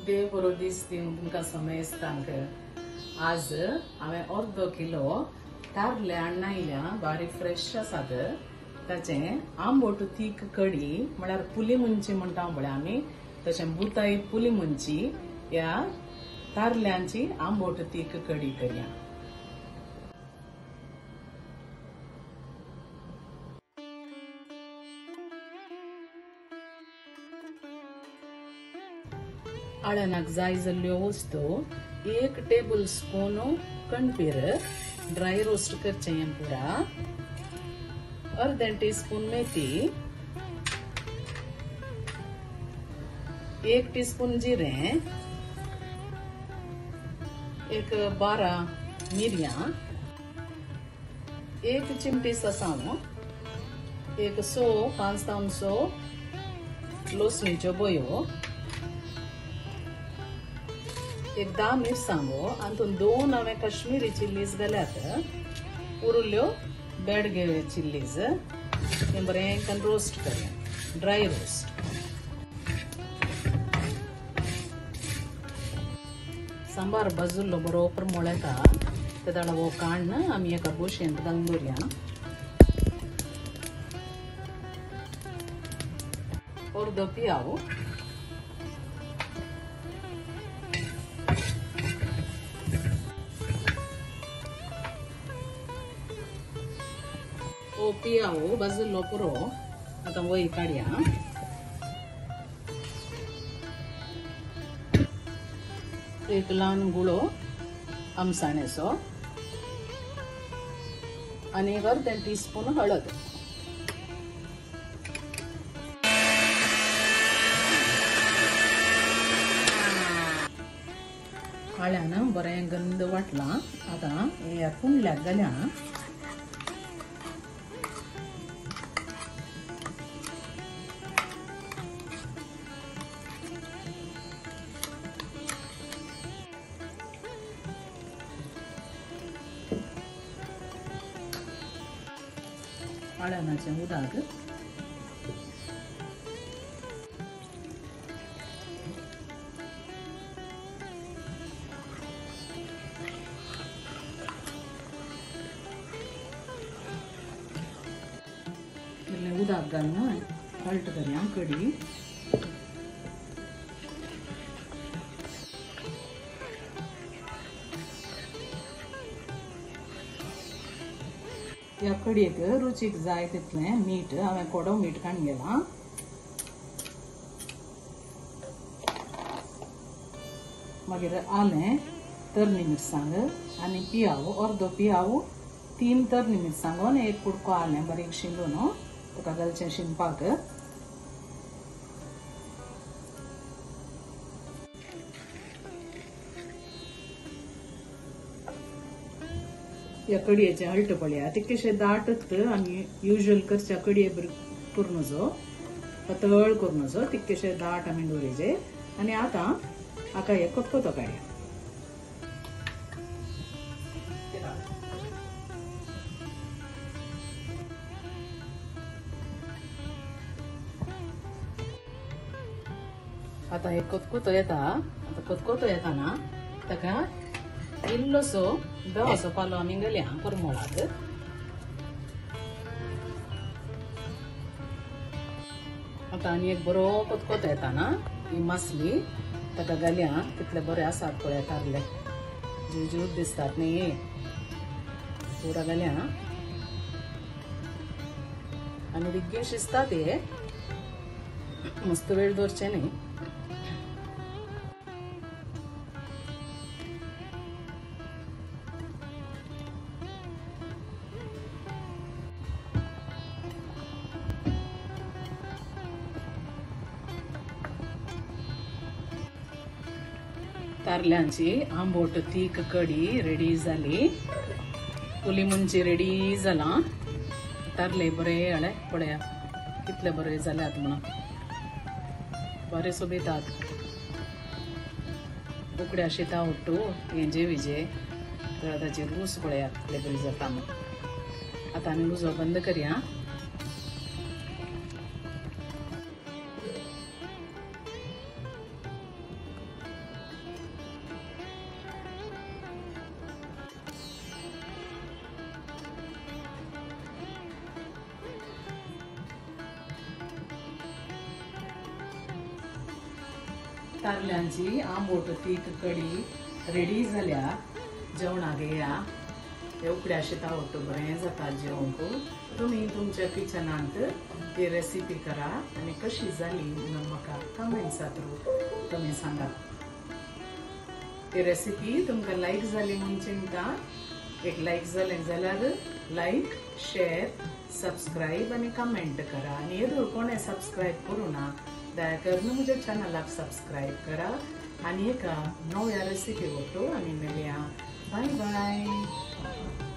देव बरो दीस दिन तुमकां समय सांग आज हांवें अर्दो किलो तारले अण्णा इल्या बारी फ्रेश आसात ताचे आंबट तीख कडी म्हळ्यार पुली मुंची म्हणटा म्हळ्यार आमी तशें बुताई पुली मुंची ह्या तारल्यांची आंबट तीख कडी करया. आळनाक जाय जाल्ल्यो वस्तू 1 टेबल स्पून कणपीर ड्राय रोस्ट करचें पुरा, अर्धे टीस्पून मेथी, 1 टीस्पून जिरें, 12 मिरयां, 1 चिमटी ससाव, 5 तांसो लसणीच्यो बयो, 10 मिरसांगो, हातून 2 हांवें काश्मीरी चिल्लीज घाल्यात, उरिल्ल्यो बेडगे चिल्लीज हे बरें करून रोस्ट करया, ड्राय रोस्ट. सांबार भाजूल्लो बरोबर मोळेता तेदाळ हो काण्ण आमी एका बोशेन घालून दवरया. अर्दो पियाव, पियाव भाजूल्लो पुरो आतां वयर काडया. एक ल्हान गुळो आमसाण्याचो आनी अर्धे टीस्पून हळद. हाळ्यान बरें गंध वाटला. आतां ह्या कुंडल्याक घाल्या. आळनाचें उदक उदक घालून हळट करया कडी. ह्या कडयेक रुचीक जाय तितलें मीठ हांवें कोडो मीठ काडून गेलां. मागीर आलें, तरणी मिरसांग आनी पियाव, अर्दो पियाव, 3 तरणी मिरसांगो आनी 1 कुडको आलें बारीक शिनून ताका घालचें शिनपाक. ह्या कडयेचें हळट पळया तितकेशें दाटत आमी युजुअल करच्या कडये करूनचो पातळ करूनचो तितकेशें दाट आमी दवरचें. आनी आतां हाका हे खतखतो काडया. आतां हे खतखतो येता. आतां खतखतो येताना ताका इल्लोसो बेवाचो पालो आमी घालया परमळाक. आतां आनी एक बरो खतखतो येताना ही मासली ताका घालया. कितले बरे आसात पळय तारले, जुजूत दिसतात न्ही. पुरा घालया आनी बेगीन शिजतात हे, मस्त वेळ दवरचें न्ही. तारल्यांची आंबट तीख कडी रेडी जाली. पुली मुंची रेडी जाला. तारले बरे हळे पळया कितले बरे जाल्यात म्हणून बरे सोबितात. उकड्या शिता उट्टू हेंजे विजे ताचे रूस पळया कितले बरी जाता म्हणून. आतां आमी उजो बंद करया. तारल्यांची आंबोट तीख कडी रेडी जाल्या जेवणाक येया हे उकड्या शीता आवडतो बरें जाता जेवंक तुम्ही तुमच्या किचनांत ही रेसिपी करा आणि कशी झाली म्हणून म्हाका कमेंट्सा थ्रू तुम्ही सांगा ही रेसिपी तुमकां लायक जाली म्हणून चिंता एक लायक जालें जाल्यार लायक शेअर सबस्क्राईब आणि कमेंट करा आणि येदोळ कोणे सबस्क्राईब करू ना दया करून म्हज्या चॅनलाक सबस्क्राईब करा आणि एका नव्या रेसिपी वटो आणि मेळया बाय बाय